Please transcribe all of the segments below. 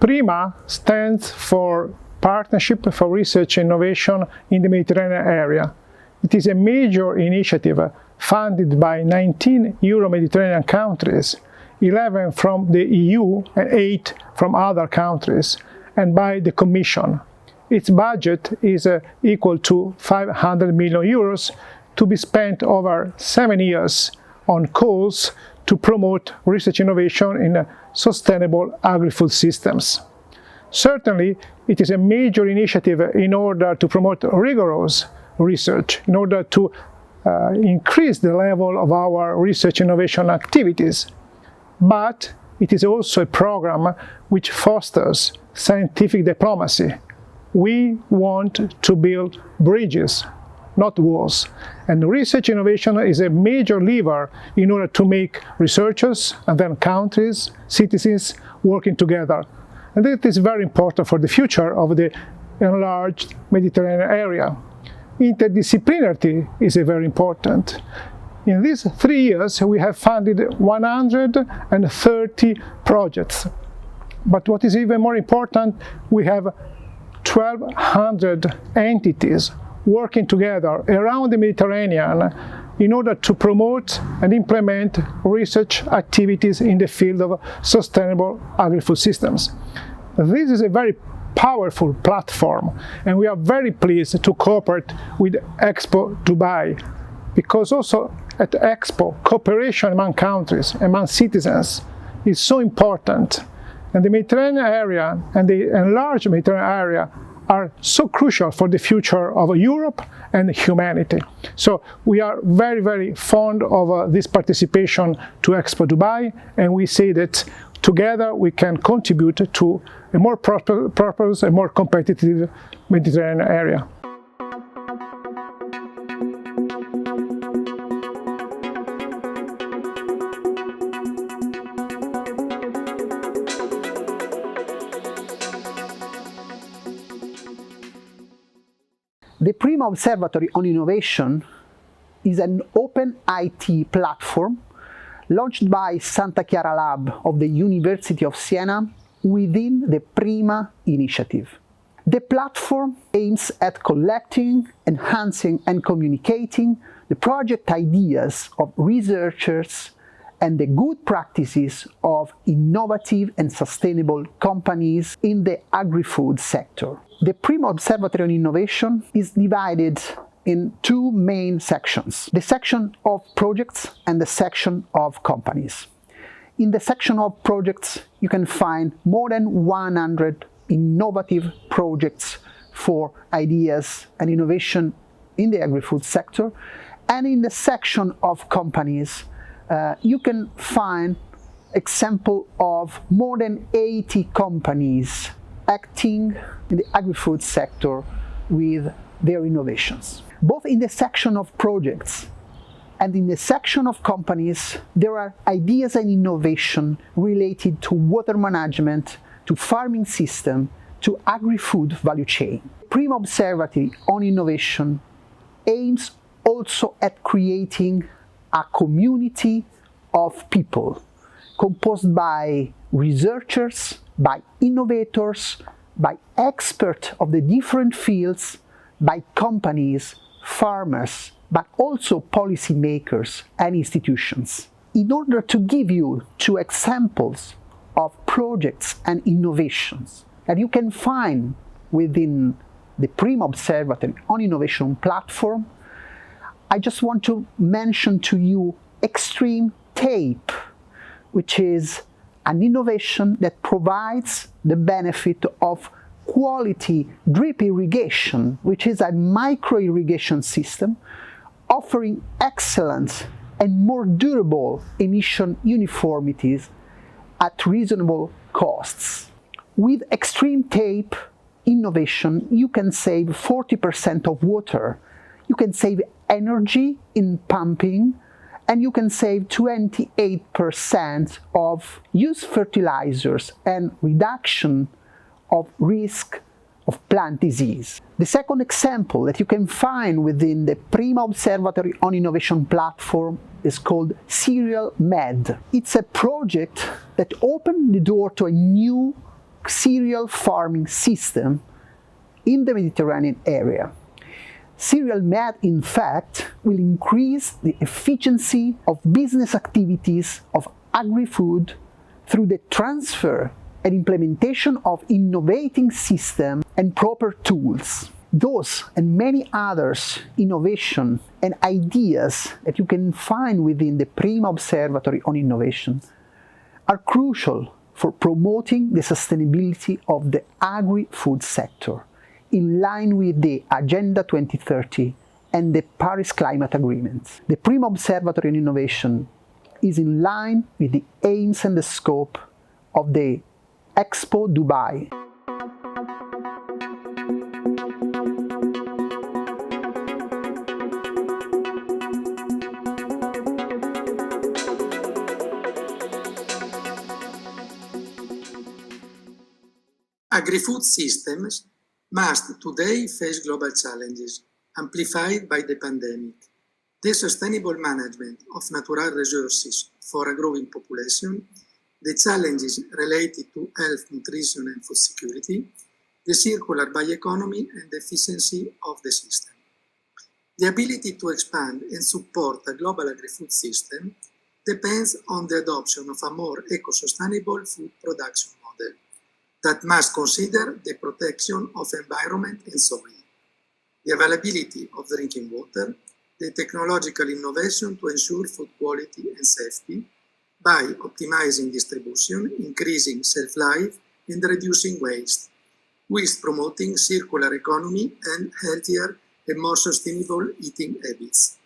PRIMA stands for Partnership for Research and Innovation in the Mediterranean Area. It is a major initiative funded by 19 Euro-Mediterranean countries, 11 from the EU and 8 from other countries, and by the Commission. Its budget is equal to 500 million euros to be spent over 7 years on calls to promote research innovation in sustainable agri-food systems. Certainly, it is a major initiative in order to promote rigorous research, in order to increase the level of our research innovation activities. But it is also a program which fosters scientific diplomacy. We want to build bridges, not walls. And research innovation is a major lever in order to make researchers and then countries, citizens working together. And that is very important for the future of the enlarged Mediterranean area. Interdisciplinarity is very important. In these 3 years, we have funded 130 projects. But what is even more important, we have 1,200 entities working together around the Mediterranean in order to promote and implement research activities in the field of sustainable agri-food systems. This is a very powerful platform, and we are very pleased to cooperate with Expo Dubai, because also at Expo, cooperation among countries, among citizens, is so important. And the Mediterranean area and the enlarged Mediterranean area are so crucial for the future of Europe and humanity. So we are very, very fond of this participation to Expo Dubai, and we say that together we can contribute to a more prosperous and more competitive Mediterranean area. The PRIMA Observatory on Innovation is an open IT platform launched by Santa Chiara Lab of the University of Siena within the PRIMA initiative. The platform aims at collecting, enhancing and communicating the project ideas of researchers and the good practices of innovative and sustainable companies in the agri-food sector. The PRIMA Observatory on Innovation is divided in two main sections: the section of projects and the section of companies. In the section of projects, you can find more than 100 innovative projects for ideas and innovation in the agri-food sector. And in the section of companies, you can find example of more than 80 companies acting in the agri-food sector with their innovations. Both in the section of projects and in the section of companies, there are ideas and innovation related to water management, to farming system, to agri-food value chain. PRIMA Observatory on Innovation aims also at creating a community of people composed by researchers, by innovators, by experts of the different fields, by companies, farmers, but also policymakers and institutions. In order to give you two examples of projects and innovations that you can find within the PRIMA Observatory on Innovation platform, I just want to mention to you Extreme Tape, which is an innovation that provides the benefit of quality drip irrigation, which is a micro-irrigation system offering excellent and more durable emission uniformities at reasonable costs. With Extreme Tape innovation, you can save 40% of water, you can save energy in pumping, and you can save 28% of used fertilizers and reduction of risk of plant disease. The second example that you can find within the PRIMA Observatory on Innovation platform is called Cereal Med. It's a project that opened the door to a new cereal farming system in the Mediterranean area. Cereal med, in fact, will increase the efficiency of business activities of Agrifood through the transfer and implementation of innovating systems and proper tools. Those and many others innovation and ideas that you can find within the PRIMA Observatory on Innovation are crucial for promoting the sustainability of the agri-food sector in line with the Agenda 2030 and the Paris Climate Agreement. The PRIMA Observatory on Innovation is in line with the aims and the scope of the Expo Dubai. Agri-food systems must today face global challenges, amplified by the pandemic. The sustainable management of natural resources for a growing population, the challenges related to health, nutrition and food security, the circular bioeconomy and the efficiency of the system. The ability to expand and support a global agri-food system depends on the adoption of a more eco-sustainable food production model that must consider the protection of environment and soil, the availability of drinking water, the technological innovation to ensure food quality and safety by optimizing distribution, increasing shelf life, and reducing waste, whilst promoting circular economy and healthier and more sustainable eating habits.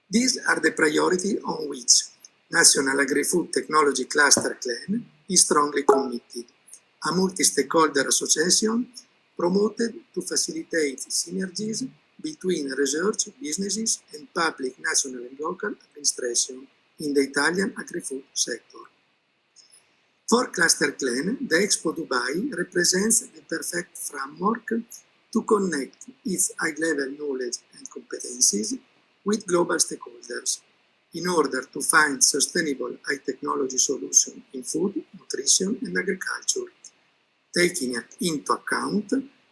These are the priorities on which National Agri-Food Technology Cluster CL.A.N is strongly committed, a multi-stakeholder association promoted to facilitate synergies between research, businesses, and public, national and local administration in the Italian agri-food sector. For Cluster CL.A.N, the Expo Dubai represents the perfect framework to connect its high-level knowledge and competencies with global stakeholders in order to find sustainable high-technology solutions in food, nutrition, and agriculture, taking into account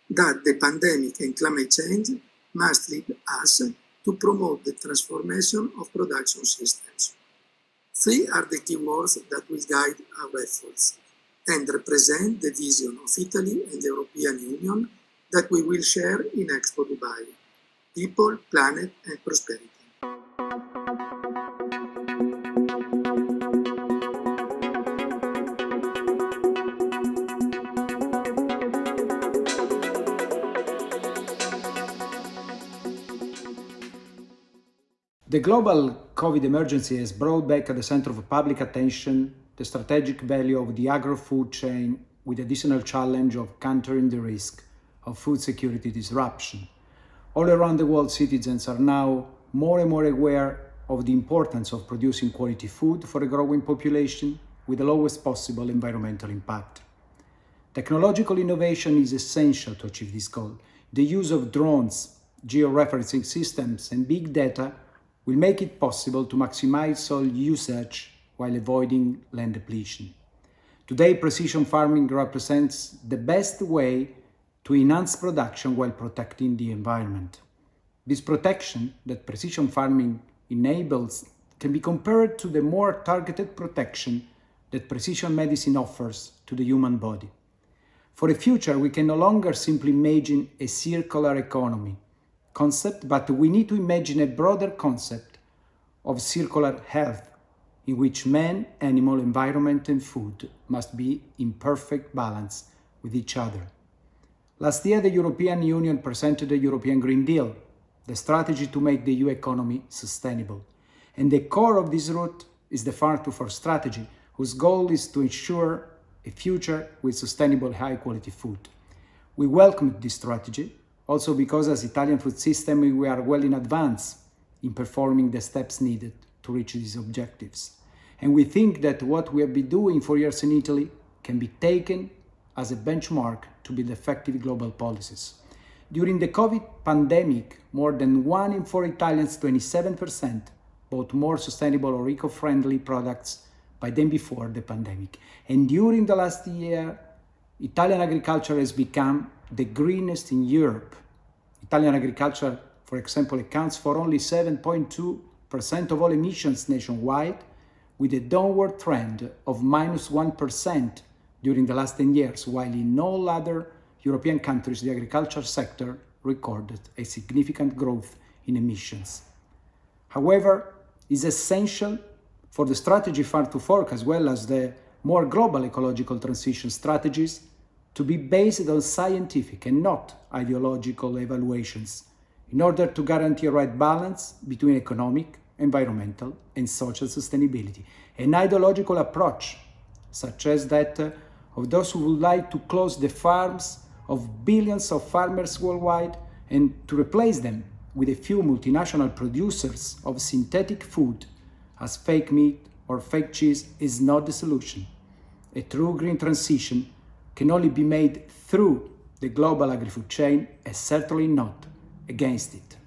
that the pandemic and climate change must lead us to promote the transformation of production systems. Three are the key words that will guide our efforts and represent the vision of Italy and the European Union that we will share in Expo Dubai: people, planet, and prosperity. The global COVID emergency has brought back at the center of public attention the strategic value of the agro-food chain, with the additional challenge of countering the risk of food security disruption. All around the world, citizens are now more and more aware of the importance of producing quality food for a growing population with the lowest possible environmental impact. Technological innovation is essential to achieve this goal. The use of drones, georeferencing systems, and big data will make it possible to maximize soil usage while avoiding land depletion. Today, precision farming represents the best way to enhance production while protecting the environment. This protection that precision farming enables can be compared to the more targeted protection that precision medicine offers to the human body. For the future, we can no longer simply imagine a circular economy concept, but we need to imagine a broader concept of circular health, in which man, animal, environment, and food must be in perfect balance with each other. Last year, the European Union presented the European Green Deal, the strategy to make the EU economy sustainable. And the core of this route is the Farm to Fork strategy, whose goal is to ensure a future with sustainable, high-quality food. We welcomed this strategy, also because as Italian food system, we are well in advance in performing the steps needed to reach these objectives. And we think that what we have been doing for years in Italy can be taken as a benchmark to build effective global policies. During the COVID pandemic, more than 1 in 4 Italians, 27%, bought more sustainable or eco-friendly products by than before the pandemic. And during the last year, Italian agriculture has become the greenest in Europe. Italian agriculture, for example, accounts for only 7.2% of all emissions nationwide, with a downward trend of -1% during the last 10 years, while in all other European countries the agriculture sector recorded a significant growth in emissions. However, it's essential for the strategy Farm to Fork, as well as the more global ecological transition strategies, to be based on scientific and not ideological evaluations, in order to guarantee a right balance between economic, environmental, and social sustainability. An ideological approach, such as that of those who would like to close the farms of billions of farmers worldwide and to replace them with a few multinational producers of synthetic food as fake meat or fake cheese, is not the solution. A true green transition can only be made through the global agri-food chain, and certainly not against it.